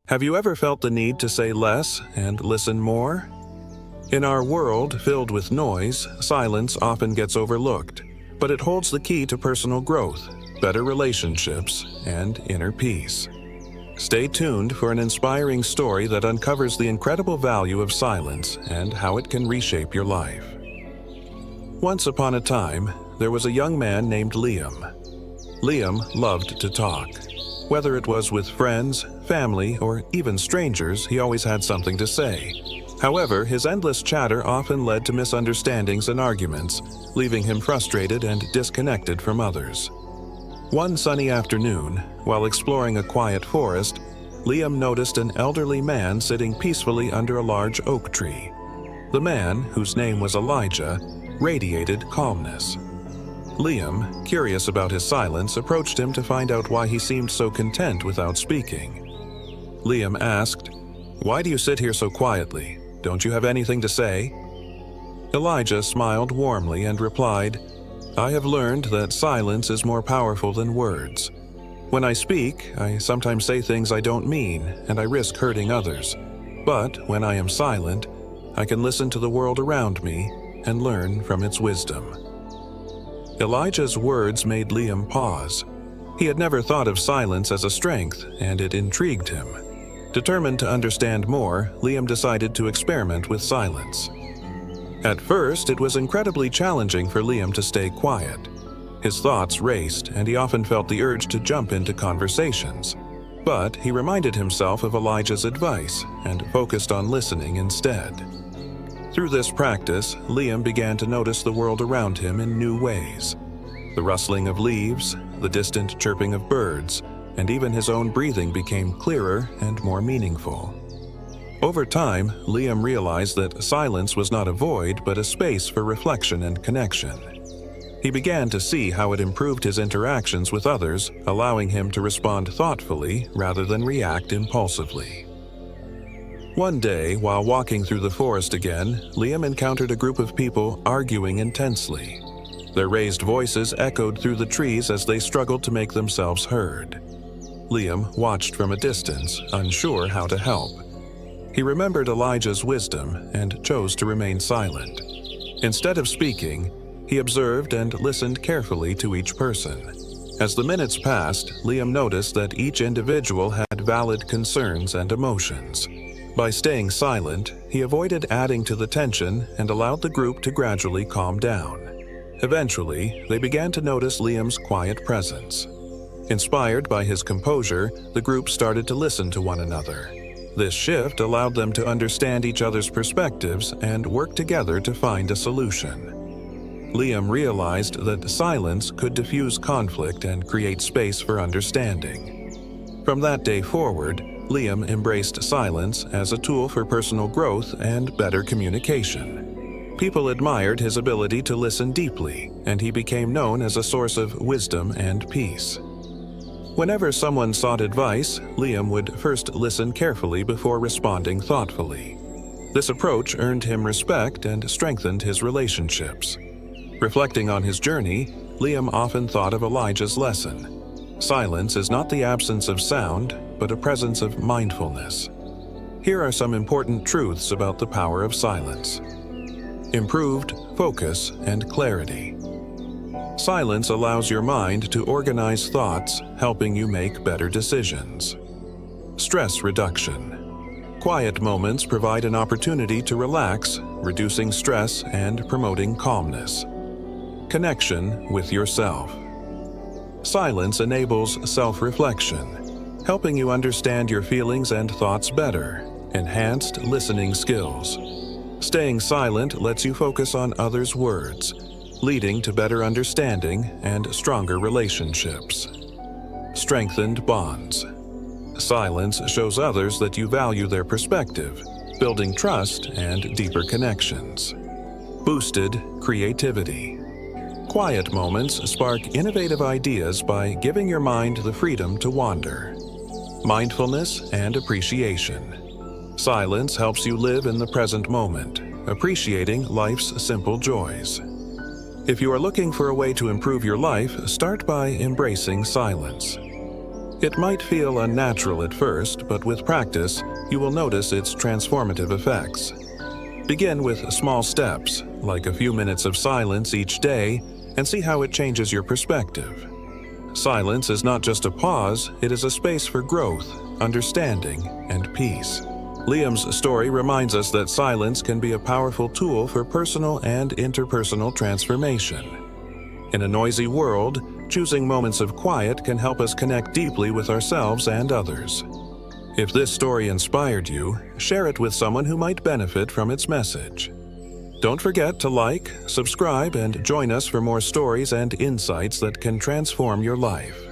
Have you ever felt the need to say less and listen more? In our world filled with noise, silence often gets overlooked, but it holds the key to personal growth, better relationships, and inner peace. Stay tuned for an inspiring story that uncovers the incredible value of silence and how it can reshape your life. Once upon a time, there was a young man named Liam. Liam loved to talk. Whether it was with friends, family, or even strangers, he always had something to say. However, his endless chatter often led to misunderstandings and arguments, leaving him frustrated and disconnected from others. One sunny afternoon, while exploring a quiet forest, Liam noticed an elderly man sitting peacefully under a large oak tree. The man, whose name was Elijah, radiated calmness. Liam, curious about his silence, approached him to find out why he seemed so content without speaking. Liam asked, "Why do you sit here so quietly? Don't you have anything to say?" Elijah smiled warmly and replied, "I have learned that silence is more powerful than words. When I speak, I sometimes say things I don't mean, and I risk hurting others. But when I am silent, I can listen to the world around me and learn from its wisdom." Elijah's words made Liam pause. He had never thought of silence as a strength, and it intrigued him. Determined to understand more, Liam decided to experiment with silence. At first, it was incredibly challenging for Liam to stay quiet. His thoughts raced, and he often felt the urge to jump into conversations. But he reminded himself of Elijah's advice and focused on listening instead. Through this practice, Liam began to notice the world around him in new ways. The rustling of leaves, the distant chirping of birds, and even his own breathing became clearer and more meaningful. Over time, Liam realized that silence was not a void but a space for reflection and connection. He began to see how it improved his interactions with others, allowing him to respond thoughtfully rather than react impulsively. One day, while walking through the forest again, Liam encountered a group of people arguing intensely. Their raised voices echoed through the trees as they struggled to make themselves heard. Liam watched from a distance, unsure how to help. He remembered Elijah's wisdom and chose to remain silent. Instead of speaking, he observed and listened carefully to each person. As the minutes passed, Liam noticed that each individual had valid concerns and emotions. By staying silent, he avoided adding to the tension and allowed the group to gradually calm down. Eventually, they began to notice Liam's quiet presence. Inspired by his composure, the group started to listen to one another. This shift allowed them to understand each other's perspectives and work together to find a solution. Liam realized that silence could diffuse conflict and create space for understanding. From that day forward, Liam embraced silence as a tool for personal growth and better communication. People admired his ability to listen deeply, and he became known as a source of wisdom and peace. Whenever someone sought advice, Liam would first listen carefully before responding thoughtfully. This approach earned him respect and strengthened his relationships. Reflecting on his journey, Liam often thought of Elijah's lesson. Silence is not the absence of sound, but a presence of mindfulness. Here are some important truths about the power of silence. Improved focus and clarity. Silence allows your mind to organize thoughts, helping you make better decisions. Stress reduction. Quiet moments provide an opportunity to relax, reducing stress and promoting calmness. Connection with yourself. Silence enables self-reflection, helping you understand your feelings and thoughts better. Enhanced listening skills. Staying silent lets you focus on others' words, leading to better understanding and stronger relationships. Strengthened bonds. Silence shows others that you value their perspective, building trust and deeper connections. Boosted creativity. Quiet moments spark innovative ideas by giving your mind the freedom to wander. Mindfulness and appreciation. Silence helps you live in the present moment, appreciating life's simple joys. If you are looking for a way to improve your life, start by embracing silence. It might feel unnatural at first, but with practice, you will notice its transformative effects. Begin with small steps, like a few minutes of silence each day, and see how it changes your perspective. Silence is not just a pause, it is a space for growth, understanding, and peace. Liam's story reminds us that silence can be a powerful tool for personal and interpersonal transformation. In a noisy world, choosing moments of quiet can help us connect deeply with ourselves and others. If this story inspired you, share it with someone who might benefit from its message. Don't forget to like, subscribe, and join us for more stories and insights that can transform your life.